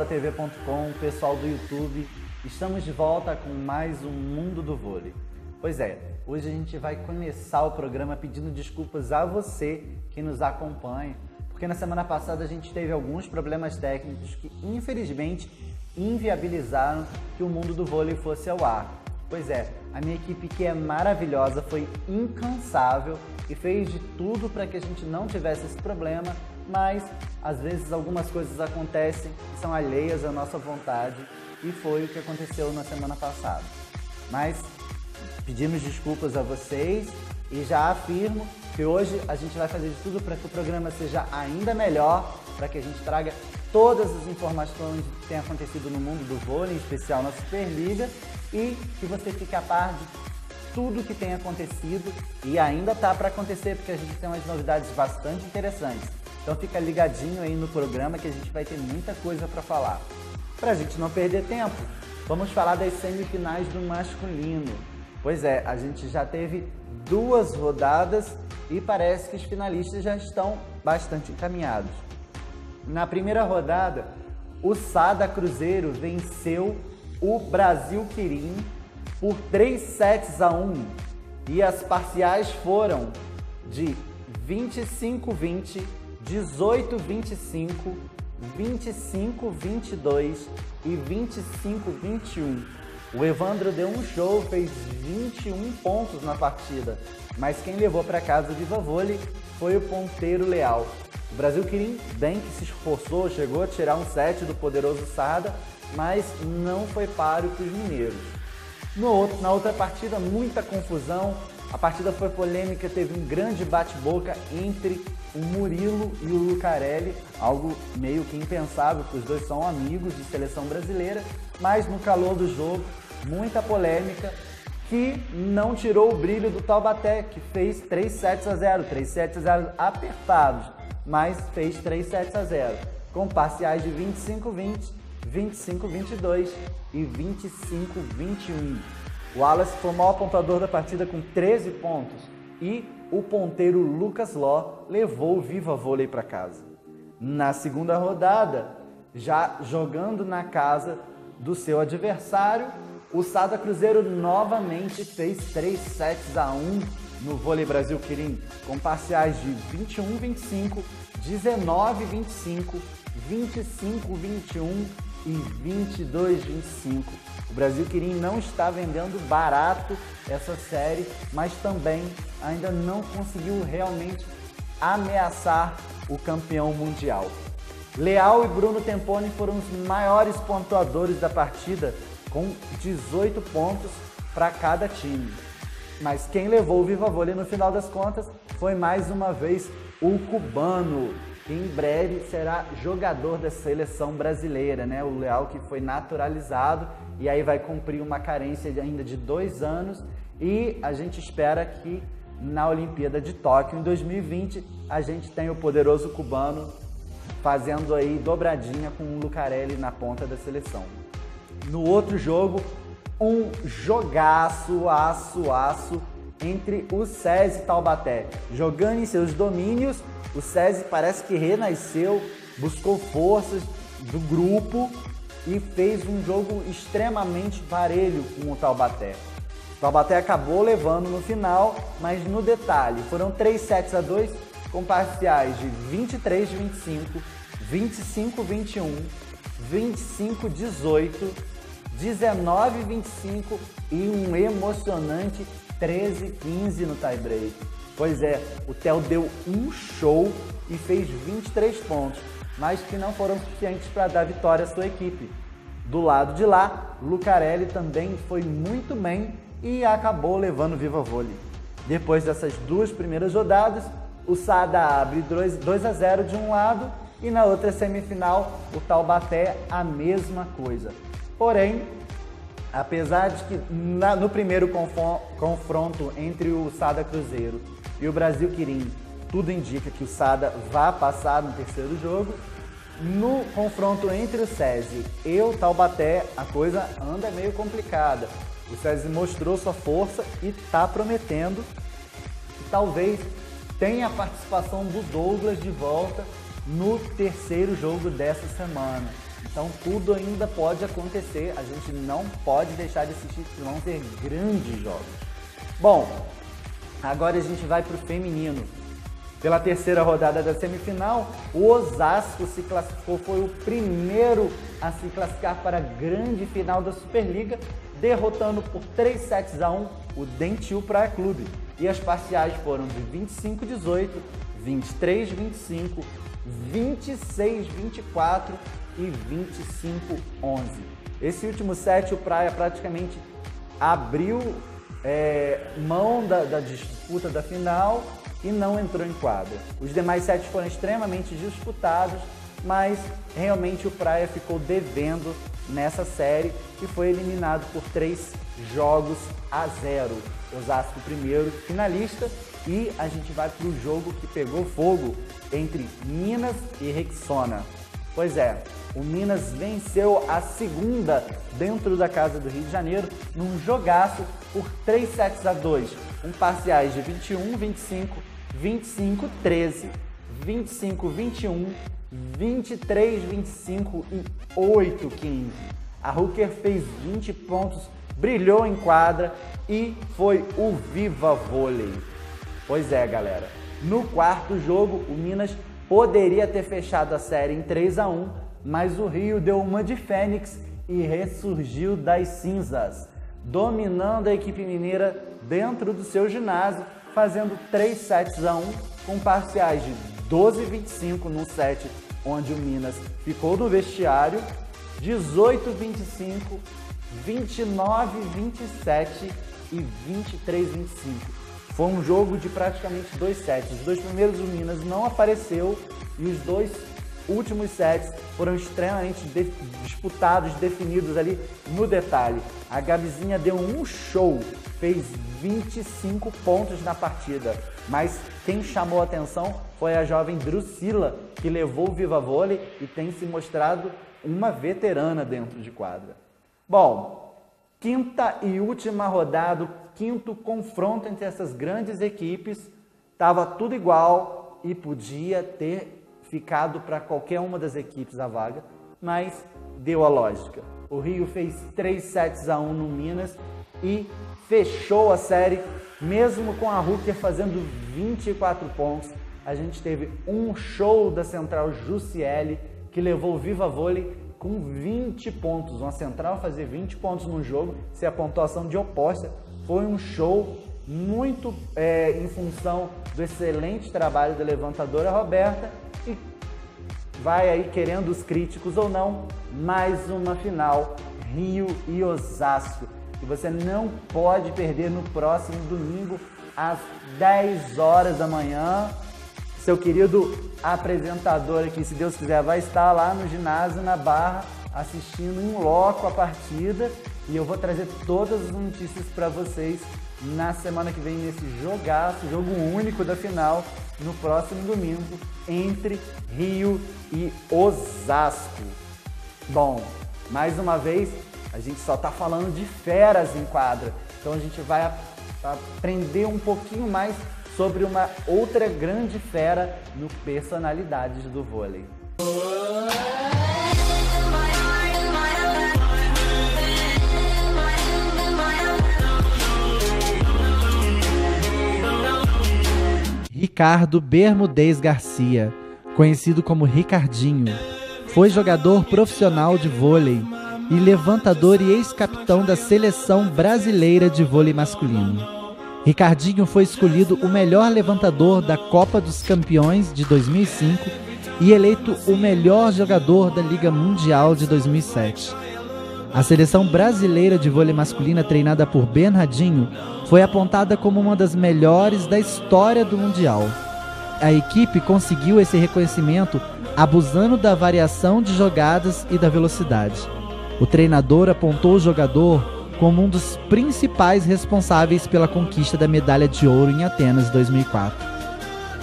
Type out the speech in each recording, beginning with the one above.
da TV.com, pessoal do YouTube. Estamos de volta com mais um Mundo do Vôlei. Pois é, hoje a gente vai começar o programa pedindo desculpas a você que nos acompanha, porque na semana passada a gente teve alguns problemas técnicos que, infelizmente, inviabilizaram que o Mundo do Vôlei fosse ao ar. Pois é, a minha equipe, que é maravilhosa, foi incansável e fez de tudo para que a gente não tivesse esse problema, mas às vezes algumas coisas acontecem que são alheias à nossa vontade e foi o que aconteceu na semana passada. Mas pedimos desculpas a vocês e já afirmo que hoje a gente vai fazer de tudo para que o programa seja ainda melhor, para que a gente traga todas as informações que têm acontecido no mundo do vôlei, em especial na Superliga, e que você fique a par de tudo que tem acontecido e ainda tá para acontecer, porque a gente tem umas novidades bastante interessantes. Então fica ligadinho aí no programa que a gente vai ter muita coisa para falar. Para a gente não perder tempo, vamos falar das semifinais do masculino. Pois é, a gente já teve 2 rodadas e parece que os finalistas já estão bastante encaminhados. Na primeira rodada, o Sada Cruzeiro venceu o Brasil Quirim por 3-1 e as parciais foram de 25-20, 18-25, 25-22 e 25-21. O Evandro deu um show, fez 21 pontos na partida, mas quem levou para casa o Viva Vôlei foi o ponteiro Leal. O Brasil Quirim bem que se esforçou, chegou a tirar um set do poderoso Sada, mas não foi páreo para os mineiros. Na outra partida, muita confusão, a partida foi polêmica, teve um grande bate-boca entre o Murilo e o Lucarelli, algo meio que impensável, porque os dois são amigos de seleção brasileira, mas no calor do jogo, muita polêmica, que não tirou o brilho do Taubaté, que fez 3-0, 3-0 apertados, mas fez 3-0, com parciais de 25-20, 25-22 e 25-21. O Wallace foi o maior pontuador da partida com 13 pontos e o ponteiro Lucas Ló levou o Viva Vôlei para casa. Na segunda rodada, já jogando na casa do seu adversário, o Sada Cruzeiro novamente fez 3-1 no Vôlei Brasil Quirim, com parciais de 21-25, 19-25, 25-21 e 22-25. O Brasil Quirim não está vendendo barato essa série, mas também ainda não conseguiu realmente ameaçar o campeão mundial. Leal e Bruno Temponi foram os maiores pontuadores da partida, com 18 pontos para cada time. Mas quem levou o Viva Vôlei no final das contas foi mais uma vez o cubano, que em breve será jogador da seleção brasileira, né? O Leal, que foi naturalizado e aí vai cumprir uma carência ainda de 2 anos, e a gente espera que na Olimpíada de Tóquio em 2020 a gente tenha o poderoso cubano fazendo aí dobradinha com o Lucarelli na ponta da seleção. No outro jogo, um jogaço, aço entre o SESI e Taubaté. Jogando em seus domínios, o SESI parece que renasceu, buscou forças do grupo e fez um jogo extremamente parelho com o Taubaté. O Taubaté acabou levando no final, mas no detalhe, foram 3-2 com parciais de 23-25, 25-21, 25-18, 19-25 e um emocionante 13-15 no tie-break. Pois é, o Theo deu um show e fez 23 pontos, mas que não foram suficientes para dar vitória à sua equipe. Do lado de lá, Lucarelli também foi muito bem e acabou levando o Viva Vôlei. Depois dessas 2 primeiras rodadas, o Sada abre 2-0 de um lado e na outra semifinal o Taubaté a mesma coisa. Porém, apesar de que no primeiro confronto entre o Sada Cruzeiro e o Brasil Quirim, tudo indica que o Sada vai passar no terceiro jogo, no confronto entre o SESI e o Taubaté a coisa anda meio complicada. O SESI mostrou sua força e está prometendo que talvez tenha a participação do Douglas de volta no terceiro jogo dessa semana. Então tudo ainda pode acontecer, a gente não pode deixar de assistir, que vão ser grandes jogos. Bom, agora a gente vai para o feminino. Pela terceira rodada da semifinal, o Osasco se classificou, foi o primeiro a se classificar para a grande final da Superliga, derrotando por 3-1 o Dentil Praia Clube. E as parciais foram de 25-18, 23-25, 26-24 e 25-11. Esse último set, o Praia praticamente abriu mão da disputa da final e não entrou em quadra. Os demais sets foram extremamente disputados, mas realmente o Praia ficou devendo nessa série e foi eliminado por 3-0. Osasco primeiro finalista, e a gente vai para o jogo que pegou fogo entre Minas e Rexona. Pois é, o Minas venceu a segunda dentro da casa do Rio de Janeiro num jogaço por 3-2, com parciais de 21-25, 25-13, 25-21, 23-25 e 8-15. A Hooker fez 20 pontos, brilhou em quadra e foi o Viva Vôlei. Pois é, galera. No quarto jogo, o Minas poderia ter fechado a série em 3-1, mas o Rio deu uma de Fênix e ressurgiu das cinzas, dominando a equipe mineira dentro do seu ginásio, fazendo 3-1 com parciais de 12-25 no set, onde o Minas ficou no vestiário, 18-25, 29-27 e 23-25. Foi um jogo de praticamente 2 sets. Os 2 primeiros o Minas não apareceu e os 2 últimos sets foram extremamente disputados, definidos ali no detalhe. A Gabizinha deu um show, fez 25 pontos na partida, mas quem chamou a atenção foi a jovem Drusila, que levou o Viva Vôlei e tem se mostrado uma veterana dentro de quadra. Bom, quinta e última rodada, quinto confronto entre essas grandes equipes, estava tudo igual e podia ter ficado para qualquer uma das equipes a vaga, mas deu a lógica. O Rio fez 3-1 no Minas e fechou a série, mesmo com a Hooker fazendo 24 pontos. A gente teve um show da Central Jussiele, que levou o Viva Vôlei com 20 pontos. Uma Central fazer 20 pontos no jogo, se a pontuação de oposta, foi um show muito em função do excelente trabalho da levantadora Roberta, e vai aí, querendo os críticos ou não, mais uma final, Rio e Osasco, que você não pode perder no próximo domingo às 10 horas da manhã. Seu querido apresentador aqui, se Deus quiser, vai estar lá no ginásio, na Barra, assistindo em loco a partida, e eu vou trazer todas as notícias para vocês na semana que vem, nesse jogaço, jogo único da final, no próximo domingo, entre Rio e Osasco. Bom, mais uma vez, a gente só está falando de feras em quadra, então a gente vai aprender um pouquinho mais sobre uma outra grande fera no Personalidades do Vôlei. Ricardo Bermudez Garcia, conhecido como Ricardinho, foi jogador profissional de vôlei e levantador e ex-capitão da Seleção Brasileira de Vôlei Masculino. Ricardinho foi escolhido o melhor levantador da Copa dos Campeões de 2005 e eleito o melhor jogador da Liga Mundial de 2007. A Seleção Brasileira de Vôlei Masculina, treinada por Bernardinho, foi apontada como uma das melhores da história do Mundial. A equipe conseguiu esse reconhecimento abusando da variação de jogadas e da velocidade. O treinador apontou o jogador como um dos principais responsáveis pela conquista da medalha de ouro em Atenas 2004.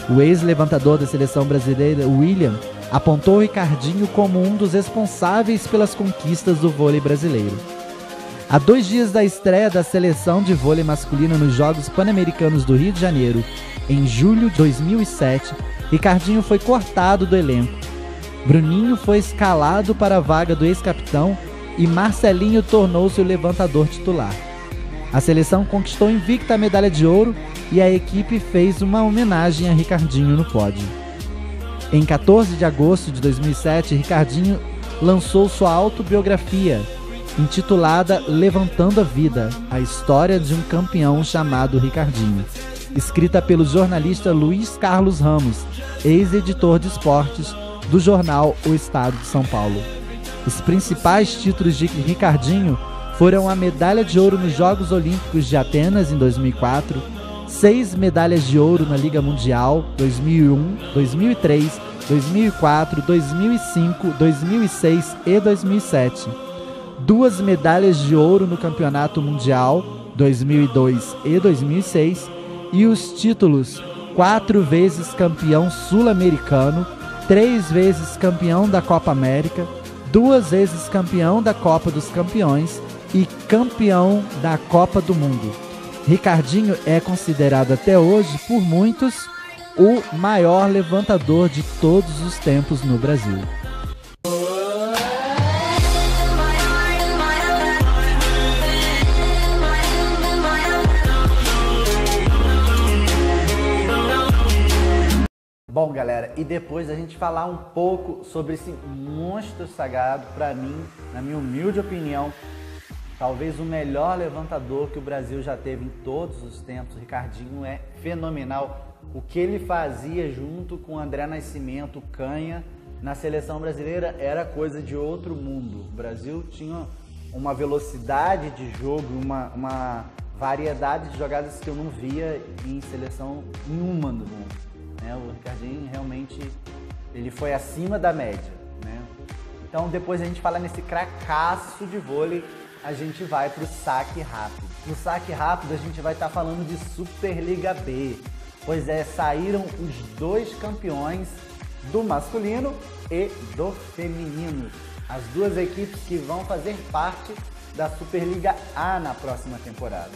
O ex-levantador da seleção brasileira, William, apontou o Ricardinho como um dos responsáveis pelas conquistas do vôlei brasileiro. Há 2 dias da estreia da seleção de vôlei masculino nos Jogos Pan-Americanos do Rio de Janeiro, em julho de 2007, Ricardinho foi cortado do elenco. Bruninho foi escalado para a vaga do ex-capitão e Marcelinho tornou-se o levantador titular. A seleção conquistou invicta a medalha de ouro e a equipe fez uma homenagem a Ricardinho no pódio. Em 14 de agosto de 2007, Ricardinho lançou sua autobiografia, intitulada Levantando a Vida, a história de um campeão chamado Ricardinho, escrita pelo jornalista Luiz Carlos Ramos, ex-editor de esportes do jornal O Estado de São Paulo. Os principais títulos de Ricardinho foram a medalha de ouro nos Jogos Olímpicos de Atenas em 2004, 6 medalhas de ouro na Liga Mundial 2001, 2003, 2004, 2005, 2006 e 2007, 2 medalhas de ouro no Campeonato Mundial 2002 e 2006 e os títulos 4 vezes campeão sul-americano, 3 vezes campeão da Copa América, 2 vezes campeão da Copa dos Campeões e campeão da Copa do Mundo. Ricardinho é considerado até hoje, por muitos, o maior levantador de todos os tempos no Brasil. Bom, galera, e depois a gente falar um pouco sobre esse monstro sagrado, para mim, na minha humilde opinião, talvez o melhor levantador que o Brasil já teve em todos os tempos. O Ricardinho é fenomenal. O que ele fazia junto com o André Nascimento, Canha, na seleção brasileira era coisa de outro mundo. O Brasil tinha uma velocidade de jogo, uma variedade de jogadas que eu não via em seleção nenhuma do mundo. O Ricardinho realmente ele foi acima da média, né? Então, depois a gente fala nesse cracaço de vôlei, a gente vai para o saque rápido. No saque rápido a gente vai estar falando de Superliga B. Pois é, saíram os 2 campeões do masculino e do feminino. As 2 equipes que vão fazer parte da Superliga A na próxima temporada.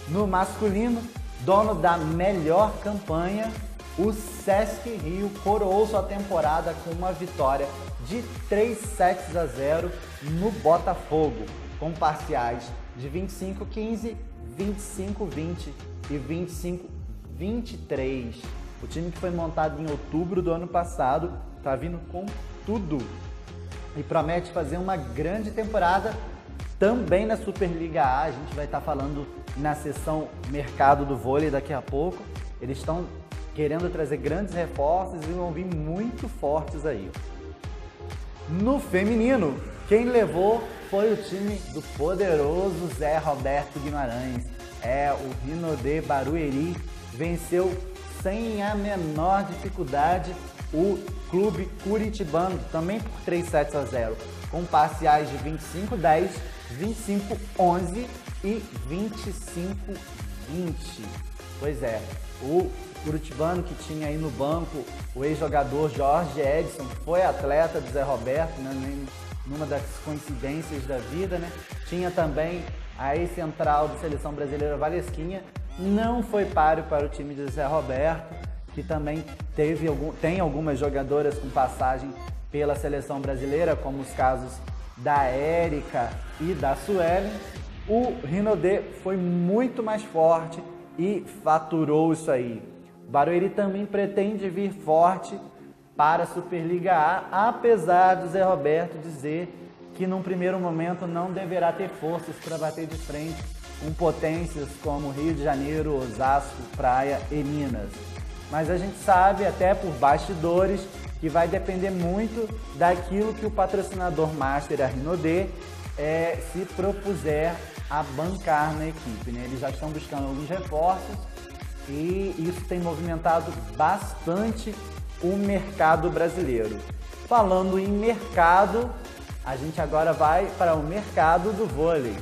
No masculino, dono da melhor campanha, o Sesc Rio coroou sua temporada com uma vitória de 3-0 no Botafogo, com parciais de 25-15, 25-20 e 25-23. O time que foi montado em outubro do ano passado está vindo com tudo e promete fazer uma grande temporada também na Superliga A. A gente vai estar falando na seção Mercado do Vôlei daqui a pouco. Eles estão querendo trazer grandes reforços e vão vir muito fortes aí. No feminino, quem levou foi o time do poderoso Zé Roberto Guimarães. O Rinodê Barueri venceu sem a menor dificuldade o clube curitibano, também por 3-0, com parciais de 25-10, 25-11 e 25-20. Pois é, o curitibano que tinha aí no banco o ex-jogador Jorge Edson, foi atleta do Zé Roberto, né, numa das coincidências da vida, né? Tinha também a ex-central da seleção brasileira Valesquinha, não foi páreo para o time do Zé Roberto, que também tem algumas jogadoras com passagem pela seleção brasileira, como os casos da Érica e da Suelen. O Rinodê foi muito mais forte e faturou isso aí. O Barueri também pretende vir forte para a Superliga A, apesar do Zé Roberto dizer que num primeiro momento não deverá ter forças para bater de frente com potências como Rio de Janeiro, Osasco, Praia e Minas. Mas a gente sabe, até por bastidores, que vai depender muito daquilo que o patrocinador master, a Rinodê, se propuser a bancar na equipe, né? Eles já estão buscando alguns reforços e isso tem movimentado bastante o mercado brasileiro. Falando em mercado, a gente agora vai para o mercado do vôlei.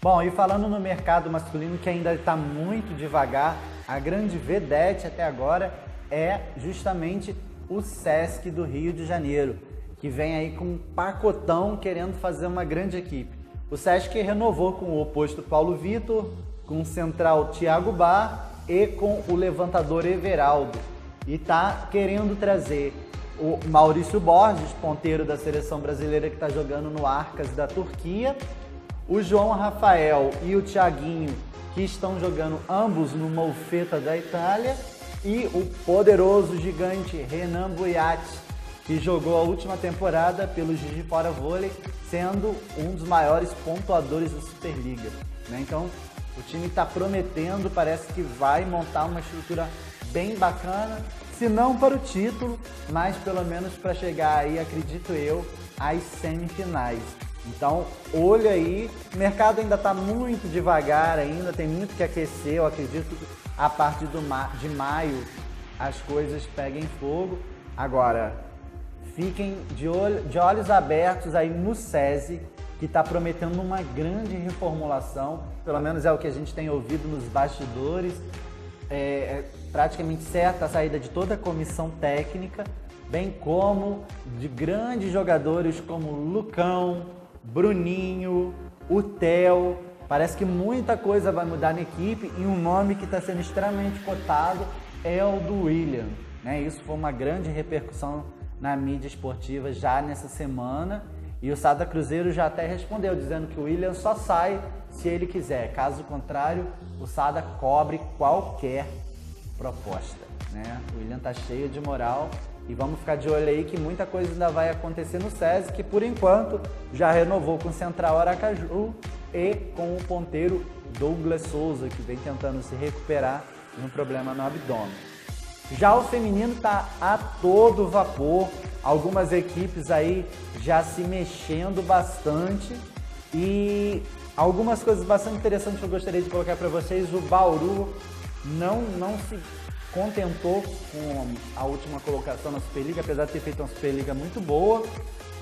Bom, e falando no mercado masculino, que ainda está muito devagar, a grande vedete até agora é justamente o Sesc do Rio de Janeiro, que vem aí com um pacotão querendo fazer uma grande equipe. O Sesc renovou com o oposto Paulo Vitor, com o central Thiago Bar e com o levantador Everaldo. e está querendo trazer o Maurício Borges, ponteiro da seleção brasileira que está jogando no Arcas da Turquia, o João Rafael e o Thiaguinho, que estão jogando ambos no Molfetta da Itália, e o poderoso gigante Renan Boiati, que jogou a última temporada pelo Juiz de Fora Vôlei, sendo um dos maiores pontuadores da Superliga, né? Então, o time está prometendo, parece que vai montar uma estrutura bem bacana, se não para o título, mas pelo menos para chegar aí, acredito eu, às semifinais. Então, olha aí, o mercado ainda está muito devagar ainda, tem muito que aquecer, eu acredito que a partir de maio as coisas peguem fogo. Agora, fiquem de olhos abertos aí no SESI, que está prometendo uma grande reformulação, pelo menos é o que a gente tem ouvido nos bastidores, é praticamente certa a saída de toda a comissão técnica, bem como de grandes jogadores como Lucão, Bruninho, o Theo. Parece que muita coisa vai mudar na equipe e um nome que está sendo extremamente cotado é o do William, né? Isso foi uma grande repercussão na mídia esportiva já nessa semana e o Sada Cruzeiro já até respondeu dizendo que o William só sai se ele quiser, caso contrário o Sada cobre qualquer proposta, né? O William tá cheio de moral e vamos ficar de olho aí que muita coisa ainda vai acontecer no SESI, que por enquanto já renovou com o Central Aracaju e com o ponteiro Douglas Souza, que vem tentando se recuperar de um problema no abdômen. Já o feminino está a todo vapor, algumas equipes aí já se mexendo bastante e algumas coisas bastante interessantes que eu gostaria de colocar para vocês. O Bauru não se contentou com a última colocação na Superliga, apesar de ter feito uma Superliga muito boa.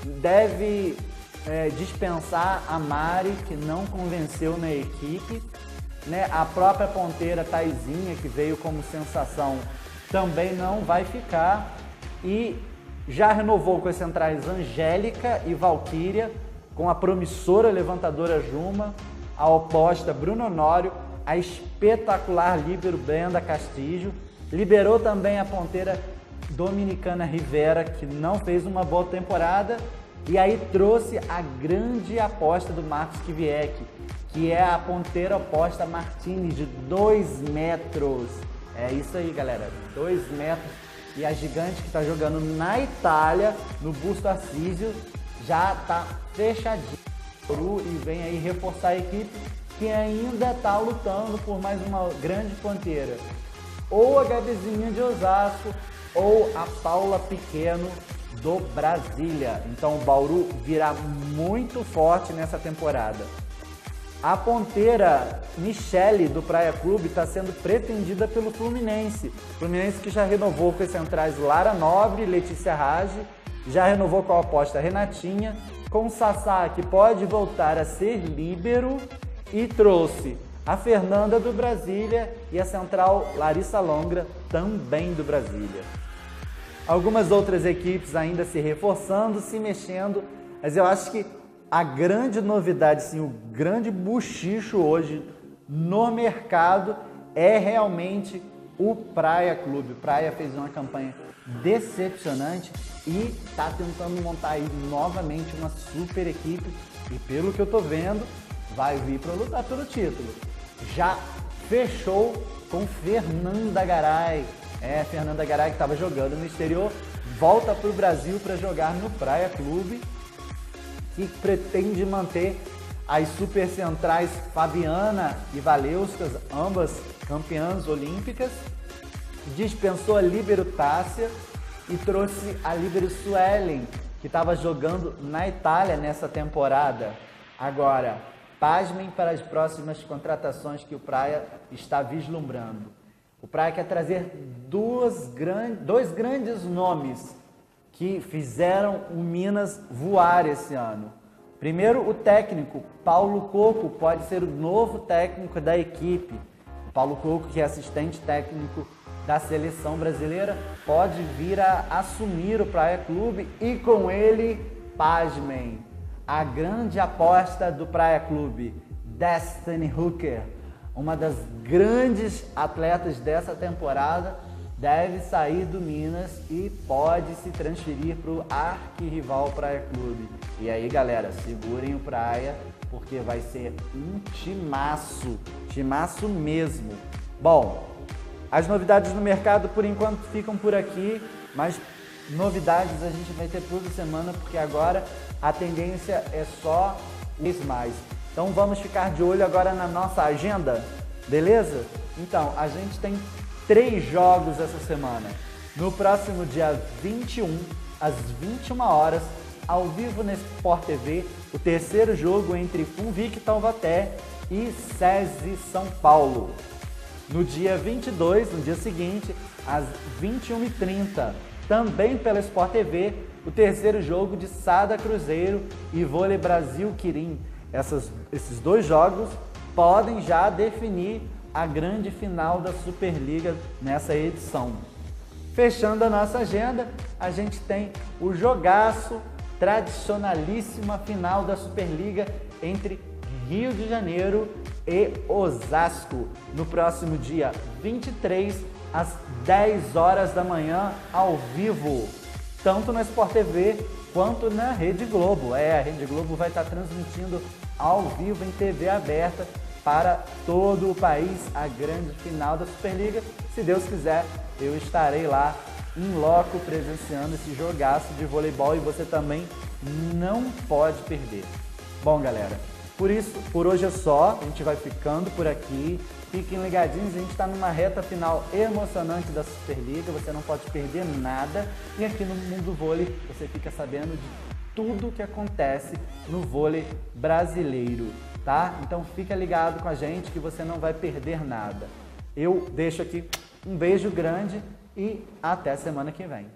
Deve dispensar a Mari, que não convenceu na equipe, né? A própria ponteira Taizinha, que veio como sensação, também não vai ficar. E já renovou com as centrais Angélica e Valquíria, com a promissora levantadora Juma, a oposta Bruno Honório, a espetacular líbero Brenda Castillo. Liberou também a ponteira dominicana Rivera, que não fez uma boa temporada. E aí trouxe a grande aposta do Marcos Kivieck, que é a ponteira oposta Martini, de 2 metros. É isso aí, galera, 2 metros. E a gigante que está jogando na Itália, no Busto Arsísio, já está fechadinho. E vem aí reforçar a equipe, que ainda está lutando por mais uma grande ponteira. Ou a Gabizinha de Osasco, ou a Paula Pequeno do Brasília. Então o Bauru virá muito forte nessa temporada. A ponteira Michele do Praia Clube está sendo pretendida pelo Fluminense. Fluminense que já renovou com as centrais Lara Nobre e Letícia Rage, já renovou com a aposta Renatinha, com o Sassá, que pode voltar a ser líbero, e trouxe a Fernanda do Brasília e a central Larissa Longra, também do Brasília. Algumas outras equipes ainda se reforçando, se mexendo, mas eu acho que a grande novidade, sim, o grande buchicho hoje no mercado é realmente o Praia Clube. O Praia fez uma campanha decepcionante e está tentando montar aí novamente uma super equipe e, pelo que eu tô vendo, vai vir para lutar pelo título. Já fechou com Fernanda Garay. Fernanda Garay, que estava jogando no exterior, volta para o Brasil para jogar no Praia Clube, que pretende manter as super centrais Fabiana e Valeuskas, ambas campeãs olímpicas. Dispensou a líbero Tássia e trouxe a líbero Suelen, que estava jogando na Itália nessa temporada. Agora, pasmem para as próximas contratações que o Praia está vislumbrando. O Praia quer trazer dois grandes nomes que fizeram o Minas voar esse ano. Primeiro, o técnico Paulo Coco pode ser o novo técnico da equipe. O Paulo Coco, que é assistente técnico da seleção brasileira, pode vir a assumir o Praia Clube e com ele, pasmem, a grande aposta do Praia Clube, Destiny Hooker, uma das grandes atletas dessa temporada, deve sair do Minas e pode se transferir para o arquirrival Praia Clube. E aí, galera, segurem o Praia, porque vai ser um timaço, timaço mesmo. Bom, as novidades no mercado por enquanto ficam por aqui, mas novidades a gente vai ter toda semana, porque agora a tendência é só mais. Então vamos ficar de olho agora na nossa agenda, beleza? Então, a gente tem 3 jogos essa semana. No próximo dia 21, às 21 horas, ao vivo na Sport TV, o terceiro jogo entre Funvic Taubaté e SESI São Paulo. No dia 22, no dia seguinte, às 21h30, também pela Sport TV, o terceiro jogo de Sada Cruzeiro e Vôlei Brasil Quirim. Esses 2 jogos podem já definir a grande final da Superliga nessa edição. Fechando a nossa agenda, a gente tem o jogaço, tradicionalíssima final da Superliga entre Rio de Janeiro e Osasco, no próximo dia 23, às 10 horas da manhã, ao vivo, tanto na Sport TV quanto na Rede Globo. A Rede Globo vai estar transmitindo ao vivo em TV aberta para todo o país a grande final da Superliga. Se Deus quiser, eu estarei lá em loco presenciando esse jogaço de voleibol e você também não pode perder. Bom, galera, por hoje é só, a gente vai ficando por aqui. Fiquem ligadinhos, a gente está numa reta final emocionante da Superliga, você não pode perder nada. E aqui no Mundo Vôlei você fica sabendo de tudo o que acontece no vôlei brasileiro, tá? Então fica ligado com a gente que você não vai perder nada. Eu deixo aqui um beijo grande e até semana que vem.